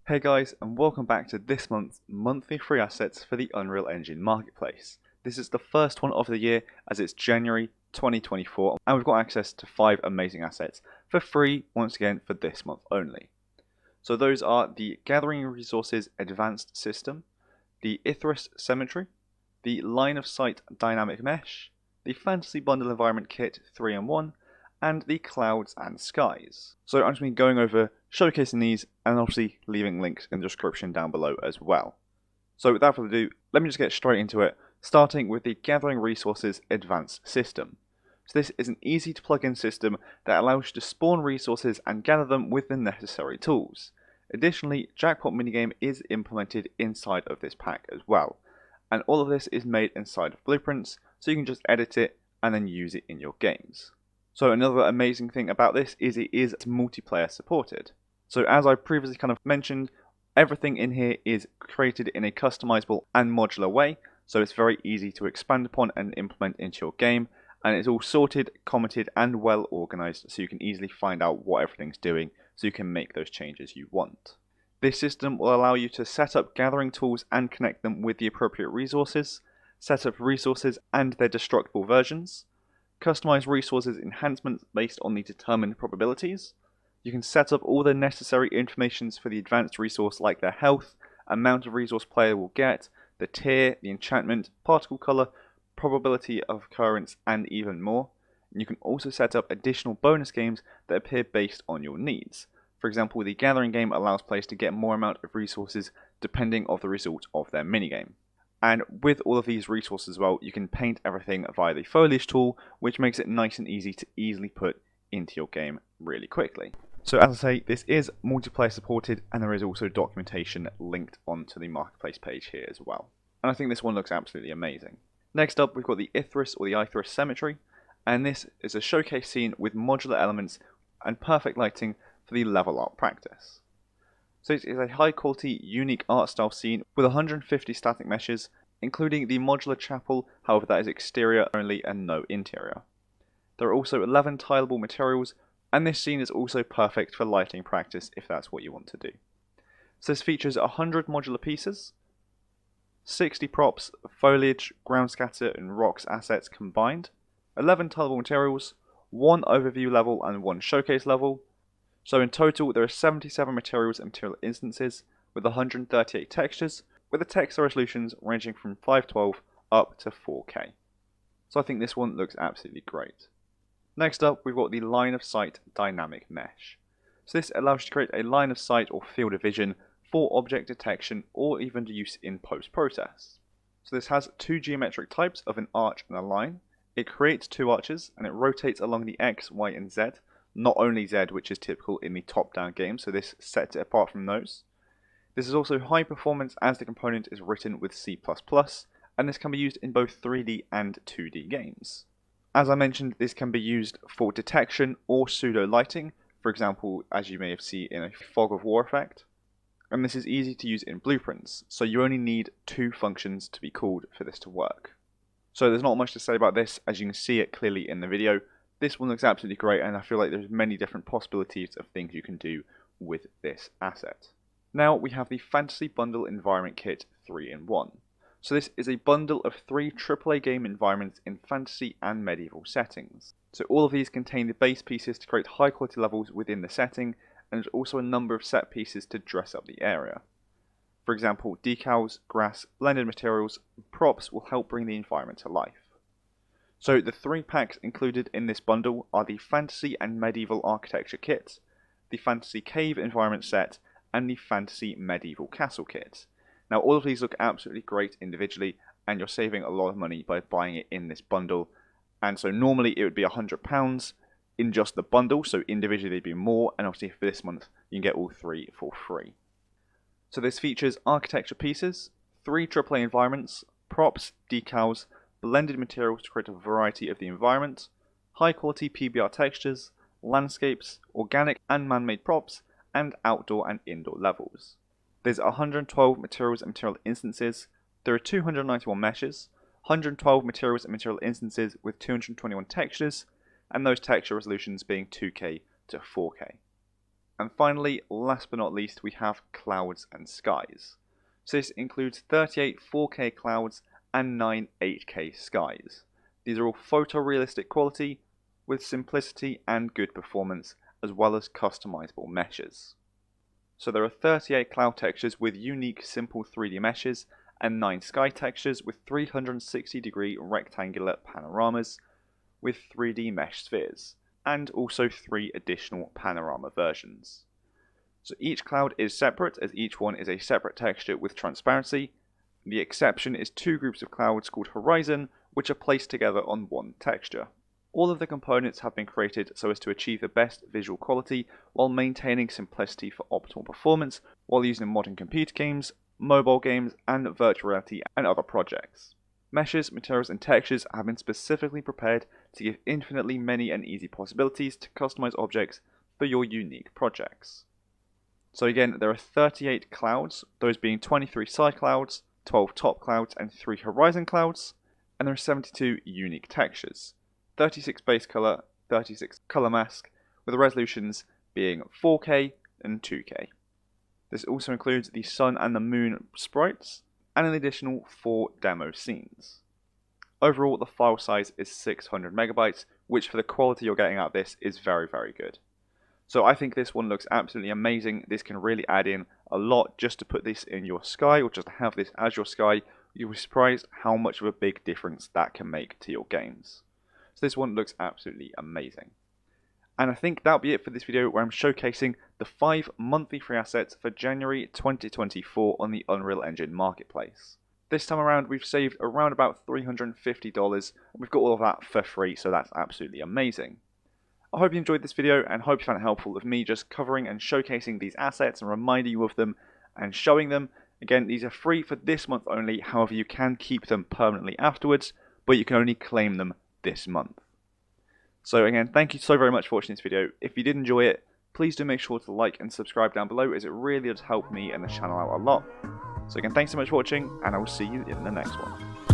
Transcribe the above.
Hey guys, and welcome back to this month's monthly free assets for the Unreal Engine marketplace. This is the first one of the year as it's January 2024 and we've got access to 5 amazing assets for free once again for this month only. So those are the Gathering Resources Advanced System, the Ithris Cemetery, the Line of Sight Dynamic Mesh, the Fantasy Bundle Environment Kit 3-in-1, and the Clouds and Skies. So I'm just going to be going over showcasing these and obviously leaving links in the description down below as well. So without further ado, let me just get straight into it, starting with the Gathering Resources Advanced System. So this is an easy to plug in system that allows you to spawn resources and gather them with the necessary tools. Additionally, Jackpot minigame is implemented inside of this pack as well. And all of this is made inside of blueprints, so you can just edit it and then use it in your games. So another amazing thing about this is it is multiplayer supported. So as I previously kind of mentioned, everything in here is created in a customizable and modular way, so it's very easy to expand upon and implement into your game, and it's all sorted, commented and well organized so you can easily find out what everything's doing so you can make those changes you want. This system will allow you to set up gathering tools and connect them with the appropriate resources, set up resources and their destructible versions, customize resources enhancements based on the determined probabilities. You can set up all the necessary informations for the advanced resource like their health, amount of resource player will get, the tier, the enchantment, particle color, probability of occurrence and even more. And you can also set up additional bonus games that appear based on your needs. For example, the gathering game allows players to get more amount of resources depending on the result of their minigame. And with all of these resources as well, you can paint everything via the foliage tool, which makes it nice and easy to easily put into your game really quickly. So as I say, this is multiplayer supported and there is also documentation linked onto the marketplace page here as well. And I think this one looks absolutely amazing. Next up, we've got the Ithris or the Ithris Cemetery, and this is a showcase scene with modular elements and perfect lighting for the level art practice. So it is a high quality, unique art style scene with 150 static meshes, including the modular chapel, however that is exterior only and no interior. There are also 11 tileable materials, and this scene is also perfect for lighting practice if that's what you want to do. So this features 100 modular pieces, 60 props, foliage, ground scatter and rocks assets combined, 11 tileable materials, 1 overview level and 1 showcase level. So in total there are 77 materials and material instances with 138 textures, with the texture resolutions ranging from 512 up to 4K. So I think this one looks absolutely great. Next up we've got the Line of Sight Dynamic Mesh. So this allows you to create a line of sight or field of vision for object detection or even use in post-process. So this has 2 geometric types of an arch and a line. It creates 2 arches and it rotates along the X, Y and Z. Not only Z, which is typical in the top-down game, so this sets it apart from those. This is also high performance as the component is written with C++, and this can be used in both 3D and 2D games. As I mentioned, this can be used for detection or pseudo lighting, for example, as you may have seen in a fog of war effect. And this is easy to use in blueprints, so you only need 2 functions to be called for this to work. So there's not much to say about this, as you can see it clearly in the video. This one looks absolutely great and I feel like there's many different possibilities of things you can do with this asset. Now we have the Fantasy Bundle Environment Kit 3-in-1. So this is a bundle of 3 AAA game environments in fantasy and medieval settings. So all of these contain the base pieces to create high quality levels within the setting, and there's also a number of set pieces to dress up the area. For example, decals, grass, blended materials, and props will help bring the environment to life. So the 3 packs included in this bundle are the Fantasy and Medieval Architecture Kit, the Fantasy Cave Environment Set, and the Fantasy Medieval Castle Kit. Now all of these look absolutely great individually, and you're saving a lot of money by buying it in this bundle. And so normally it would be £100 in just the bundle, so individually they'd be more, and obviously for this month you can get all 3 for free. So this features architecture pieces, 3 AAA environments, props, decals, blended materials to create a variety of the environment, high quality PBR textures, landscapes, organic and man-made props, and outdoor and indoor levels. There's 112 materials and material instances, there are 291 meshes, 112 materials and material instances with 221 textures, and those texture resolutions being 2K to 4K. And finally, last but not least, we have clouds and skies. So this includes 38 4K clouds and 9 8K skies. These are all photorealistic quality with simplicity and good performance, as well as customizable meshes. So there are 38 cloud textures with unique simple 3D meshes and 9 sky textures with 360-degree rectangular panoramas with 3D mesh spheres, and also 3 additional panorama versions. So each cloud is separate, as each one is a separate texture with transparency. The exception is 2 groups of clouds called horizon, which are placed together on one texture. All of the components have been created so as to achieve the best visual quality while maintaining simplicity for optimal performance while using modern computer games, mobile games, and virtual reality and other projects. Meshes, materials, and textures have been specifically prepared to give infinitely many and easy possibilities to customize objects for your unique projects. So again, there are 38 clouds, those being 23 side clouds, 12 top clouds, and 3 horizon clouds, and there are 72 unique textures, 36 base color, 36 color mask, with the resolutions being 4K and 2K. This also includes the sun and the moon sprites, and an additional 4 demo scenes. Overall, the file size is 600 megabytes, which for the quality you're getting out of this is very, very good. So I think this one looks absolutely amazing. This can really add in a lot just to put this in your sky, or just to have this as your sky. You'll be surprised how much of a big difference that can make to your games. So this one looks absolutely amazing. And I think that'll be it for this video, where I'm showcasing the 5 monthly free assets for January 2024 on the Unreal Engine Marketplace. This time around we've saved around about $350, and we've got all of that for free, so that's absolutely amazing. I hope you enjoyed this video and hope you found it helpful of me just covering and showcasing these assets and reminding you of them and showing them. Again, these are free for this month only, however you can keep them permanently afterwards, but you can only claim them this month. So again, thank you so very much for watching this video. If you did enjoy it, please do make sure to like and subscribe down below, as it really does help me and the channel out a lot. So again, thanks so much for watching, and I will see you in the next one.